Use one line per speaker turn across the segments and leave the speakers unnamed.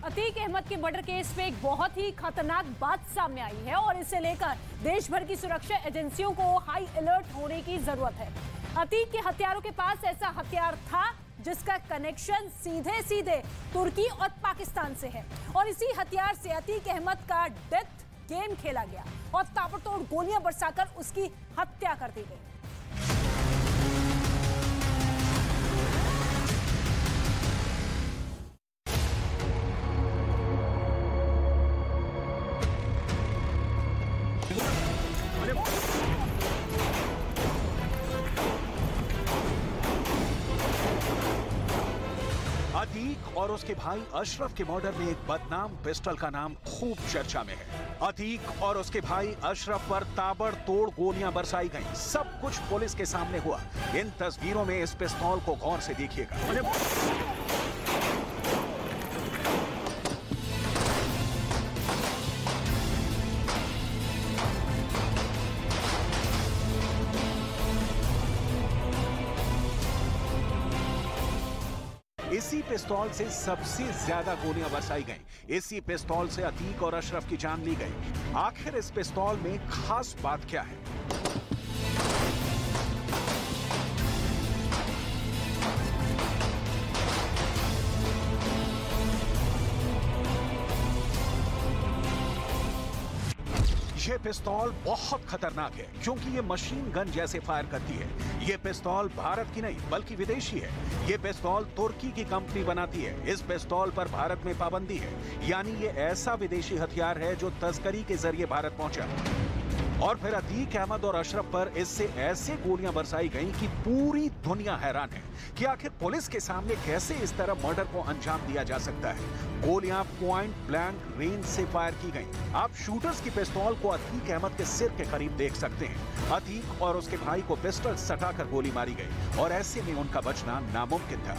अतीक अहमद के murder case में एक बहुत ही खतरनाक बात सामने आई है और इसे लेकर देश भर की सुरक्षा एजेंसियों को हाई अलर्ट होने की जरूरत है। अतीक के हत्यारों के पास ऐसा हथियार था जिसका कनेक्शन सीधे सीधे तुर्की और पाकिस्तान से है और इसी हथियार से अतीक अहमद का डेथ गेम खेला गया और ताबड़तोड़ गोलियां बरसाकर उसकी हत्या कर दी गई।
अतीक और उसके भाई अशरफ के मर्डर में एक बदनाम पिस्टल का नाम खूब चर्चा में है। अतीक और उसके भाई अशरफ पर ताबड़तोड़ गोलियां बरसाई गईं। सब कुछ पुलिस के सामने हुआ। इन तस्वीरों में इस पिस्तौल को गौर से देखिएगा। इसी पिस्तौल से सबसे ज्यादा गोलियां बरसाई गईं। इसी पिस्तौल से अतीक और अशरफ की जान ली गई। आखिर इस पिस्तौल में खास बात क्या है? ये पिस्तौल बहुत खतरनाक है क्योंकि ये मशीन गन जैसे फायर करती है। ये पिस्तौल भारत की नहीं बल्कि विदेशी है। ये पिस्तौल तुर्की की कंपनी बनाती है। इस पिस्तौल पर भारत में पाबंदी है, यानी ये ऐसा विदेशी हथियार है जो तस्करी के जरिए भारत पहुंचा। और फिर अतीक अहमद और अशरफ पर इससे ऐसे गोलियां बरसाई गईं कि पूरी दुनिया हैरान है कि आखिर पुलिस के सामने कैसे इस तरह मर्डर को अंजाम दिया जा सकता है। गोलियां पॉइंट ब्लैंक रेंज से फायर की गईं। आप शूटर्स की पिस्तौल को अतीक अहमद के सिर के करीब देख सकते हैं। अतीक और उसके भाई को पिस्टल सटाकर गोली मारी गई और ऐसे में उनका बचना नामुमकिन था।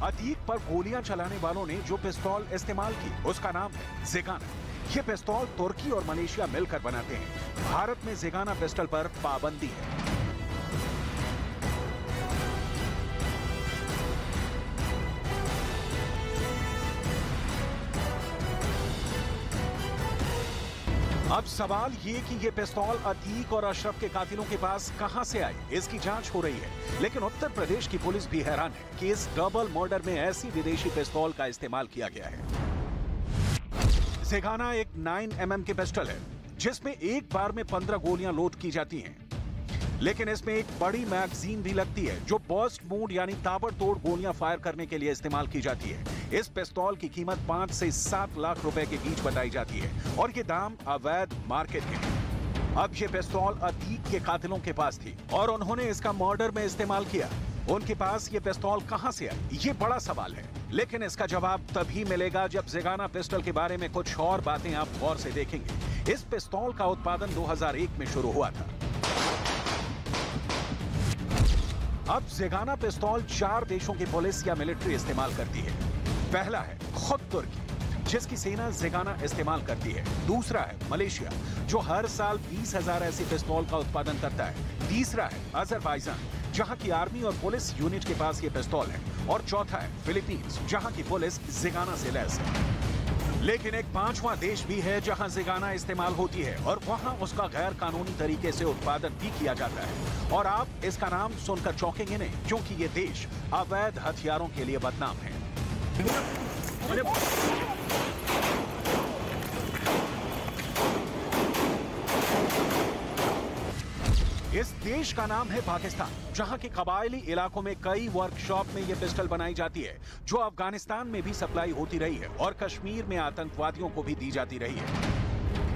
अतीक पर गोलियां चलाने वालों ने जो पिस्तौल इस्तेमाल की उसका नाम है ज़ेगाना। ये पिस्तौल तुर्की और मलेशिया मिलकर बनाते हैं। भारत में ज़ेगाना पिस्टल पर पाबंदी है। अब सवाल ये कि ये पिस्तौल अतीक और अशरफ के कातिलों के पास कहां से आई, इसकी जांच हो रही है। लेकिन उत्तर प्रदेश की पुलिस भी हैरान है कि इस डबल मर्डर में ऐसी विदेशी पिस्तौल का इस्तेमाल किया गया है। ज़ेगाना एक 9mm की पिस्टल है जिसमें एक बार में 15 गोलियां लोड की जाती हैं। लेकिन इसमें एक बड़ी मैगजीन भी लगती है जो बर्स्ट मोड यानी ताबड़तोड़ गोलियां फायर करने के लिए इस्तेमाल की जाती है। इस पिस्तौल की कीमत 5 से 7 लाख रुपए के बीच बताई जाती है और ये दाम अवैध मार्केट के हैं। अब ये पिस्तौल अतीक के कातिलों के पास थी और उन्होंने इसका मर्डर में इस्तेमाल किया। उनके पास ये पिस्तौल कहां से आई, ये बड़ा सवाल है। लेकिन इसका जवाब तभी मिलेगा जब ज़ेगाना पिस्टल के बारे में कुछ और बातें आप गौर से देखेंगे। इस पिस्तौल का उत्पादन 2001 में शुरू हुआ था। अब ज़ेगाना पिस्तौल 4 देशों की पुलिस या मिलिट्री इस्तेमाल करती है। पहला है खुद तुर्की जिसकी सेना ज़ेगाना इस्तेमाल करती है। दूसरा है मलेशिया जो हर साल 20,000 ऐसी पिस्तौल का उत्पादन करता है। तीसरा है अजरबैजान जहां की आर्मी और पुलिस यूनिट के पास ये पिस्तौल है। और चौथा है फिलीपींस जहां की पुलिस ज़ेगाना से लैस है। लेकिन एक 5वां देश भी है जहां ज़ेगाना इस्तेमाल होती है और वहां उसका गैर कानूनी तरीके से उत्पादन भी किया जाता है। और आप इसका नाम सुनकर चौंकेंगे नहीं क्योंकि ये देश अवैध हथियारों के लिए बदनाम है। इस देश का नाम है पाकिस्तान जहां के कबायली इलाकों में कई वर्कशॉप में यह पिस्टल बनाई जाती है जो अफगानिस्तान में भी सप्लाई होती रही है और कश्मीर में आतंकवादियों को भी दी जाती रही है।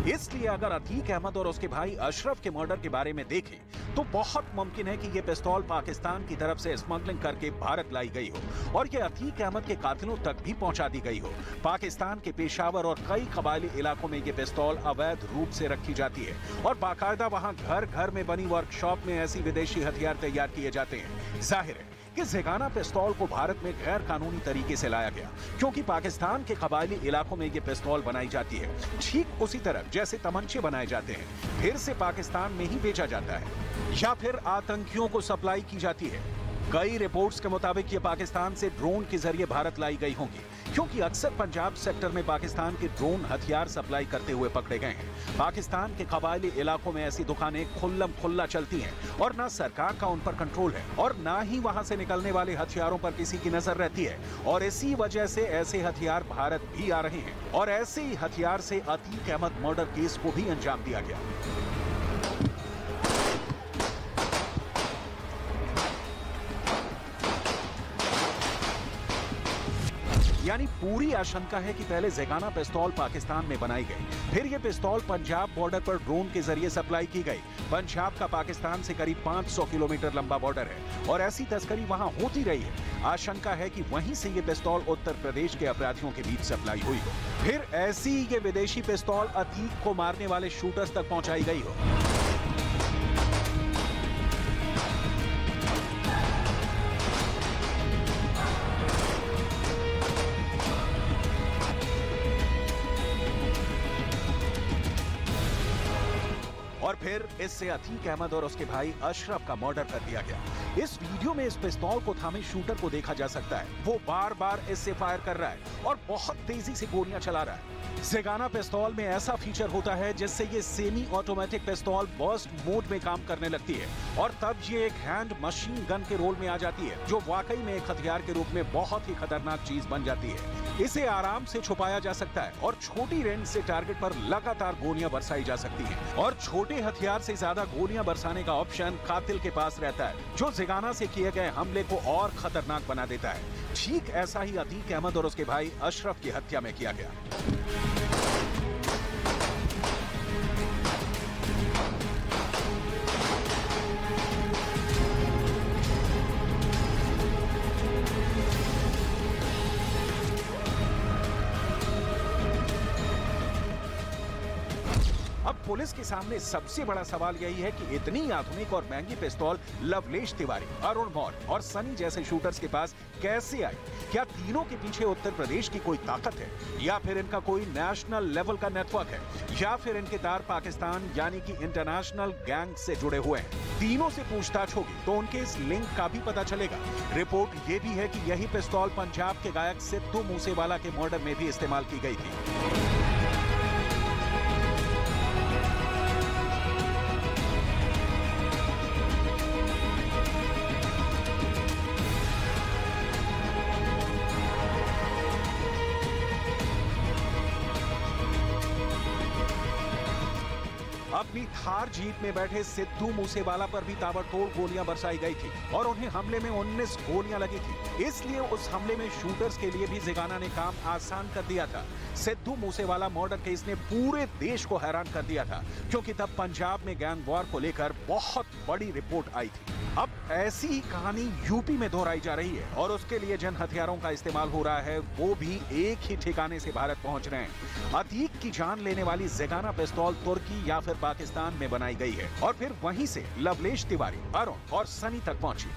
इसलिए अगर अतीक अहमद और उसके भाई अशरफ के मर्डर के बारे में देखें तो बहुत मुमकिन है कि यह पिस्तौल पाकिस्तान की तरफ से स्मगलिंग करके भारत लाई गई हो और यह अतीक अहमद के कातिलों तक भी पहुंचा दी गई हो। पाकिस्तान के पेशावर और कई कबायली इलाकों में यह पिस्तौल अवैध रूप से रखी जाती है और बाकायदा वहां घर घर में बनी वर्कशॉप में ऐसी विदेशी हथियार तैयार किए जाते हैं। जाहिर है कि ज़ेगाना पिस्तौल को भारत में गैर कानूनी तरीके से लाया गया, क्योंकि पाकिस्तान के कबायली इलाकों में ये पिस्तौल बनाई जाती है, ठीक उसी तरह जैसे तमंचे बनाए जाते हैं, फिर से पाकिस्तान में ही बेचा जाता है या फिर आतंकियों को सप्लाई की जाती है। कई रिपोर्ट्स के मुताबिक ये पाकिस्तान से ड्रोन के जरिए भारत लाई गई होंगी, क्योंकि अक्सर पंजाब सेक्टर में पाकिस्तान के ड्रोन हथियार सप्लाई करते हुए पकड़े गए हैं। पाकिस्तान के कबायली इलाकों में ऐसी दुकानें खुल्लम खुल्ला चलती हैं और ना सरकार का उन पर कंट्रोल है और ना ही वहां से निकलने वाले हथियारों पर किसी की नजर रहती है, और इसी वजह से ऐसे हथियार भारत भी आ रहे हैं और ऐसे ही हथियार से अतीक अहमद मर्डर केस को भी अंजाम दिया गया। यानी पूरी आशंका है कि पहले ज़ेगाना पिस्तौल पाकिस्तान में बनाई गई, फिर यह पिस्तौल पंजाब बॉर्डर पर ड्रोन के जरिए सप्लाई की गई। पंजाब का पाकिस्तान से करीब 500 किलोमीटर लंबा बॉर्डर है और ऐसी तस्करी वहां होती रही है। आशंका है कि वहीं से ये पिस्तौल उत्तर प्रदेश के अपराधियों के बीच सप्लाई हुई हो, फिर ऐसी ये विदेशी पिस्तौल अतीक को मारने वाले शूटर्स तक पहुंचाई गई हो। और फिर इससे अतीक अहमद और उसके भाई अशरफ का मर्डर कर दिया गया। इस वीडियो में इस पिस्तौल को थामे शूटर को देखा जा सकता है, वो बार बार इससे फायर कर रहा है और बहुत तेजी से गोलियां चला रहा है। ज़ेगाना पिस्तौल में ऐसा फीचर होता है जिससे ये सेमी ऑटोमेटिक पिस्तौल बर्स्ट मोड में काम करने लगती है और तब ये एक हैंड मशीन गन के रोल में आ जाती है, जो वाकई में एक हथियार के रूप में बहुत ही खतरनाक चीज बन जाती है। इसे आराम से छुपाया जा सकता है और छोटी रेंज से टारगेट पर लगातार गोलियां बरसाई जा सकती हैं और छोटे हथियार से ज्यादा गोलियां बरसाने का ऑप्शन कातिल के पास रहता है, जो ज़ेगाना से किए गए हमले को और खतरनाक बना देता है। ठीक ऐसा ही अतीक अहमद और उसके भाई अशरफ की हत्या में किया गया। अब पुलिस के सामने सबसे बड़ा सवाल यही है कि इतनी आधुनिक और महंगी पिस्तौल लवलेश तिवारी, अरुण मौर्य और सनी जैसे शूटर्स के पास कैसे आई? क्या तीनों के पीछे उत्तर प्रदेश की कोई ताकत है, या फिर इनका कोई नेशनल लेवल का नेटवर्क है, या फिर इनके तार पाकिस्तान यानी कि इंटरनेशनल गैंग से जुड़े हुए हैं? तीनों से पूछताछ होगी तो उनके इस लिंक का भी पता चलेगा। रिपोर्ट ये भी है कि यही पिस्तौल पंजाब के गायक सिद्धू मूसेवाला के मर्डर में भी इस्तेमाल की गई थी। अपनी थार जीप में बैठे सिद्धू मूसेवाला पर भी ताबड़तोड़ गोलियां बरसाई गई थी और उन्हें हमले में 19 गोलियां लगी थी। इसलिए उस हमले में शूटर्स के लिए भी ज़ेगाना ने काम आसान कर दिया था। सिद्धू मूसेवाला मर्डर केस ने पूरे देश को हैरान कर दिया था, क्योंकि तब पंजाब में गैंग वॉर को लेकर बहुत बड़ी रिपोर्ट आई थी। अब ऐसी ही कहानी यूपी में दोहराई जा रही है और उसके लिए जिन हथियारों का इस्तेमाल हो रहा है वो भी एक ही ठिकाने से भारत पहुंच रहे हैं। अतीक की जान लेने वाली ज़ेगाना पिस्तौल तुर्की या फिर पाकिस्तान में बनाई गई है और फिर वहीं से लवलेश तिवारी, अरुण और सनी तक पहुंची।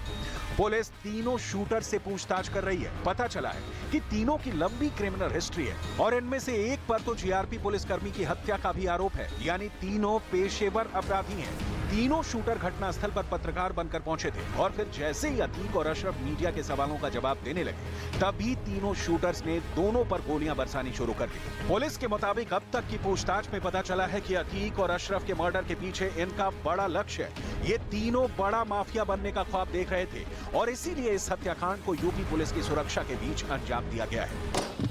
पुलिस तीनों शूटर से पूछताछ कर रही है। पता चला है कि तीनों की लंबी क्रिमिनल हिस्ट्री है और इनमें से एक पर तो जीआरपी पुलिसकर्मी की हत्या का भी आरोप है, यानी तीनों पेशेवर अपराधी हैं। तीनों शूटर घटनास्थल पर पत्रकार बनकर पहुंचे थे और फिर जैसे ही अतीक और अशरफ मीडिया के सवालों का जवाब देने लगे, तभी तीनों शूटर्स ने दोनों पर गोलियां बरसानी शुरू कर दी। पुलिस के मुताबिक अब तक की पूछताछ में पता चला है कि अतीक और अशरफ के मर्डर के पीछे इनका बड़ा लक्ष्य है। ये तीनों बड़ा माफिया बनने का ख्वाब देख रहे थे और इसीलिए इस हत्याकांड को यूपी पुलिस की सुरक्षा के बीच अंजाम दिया गया है।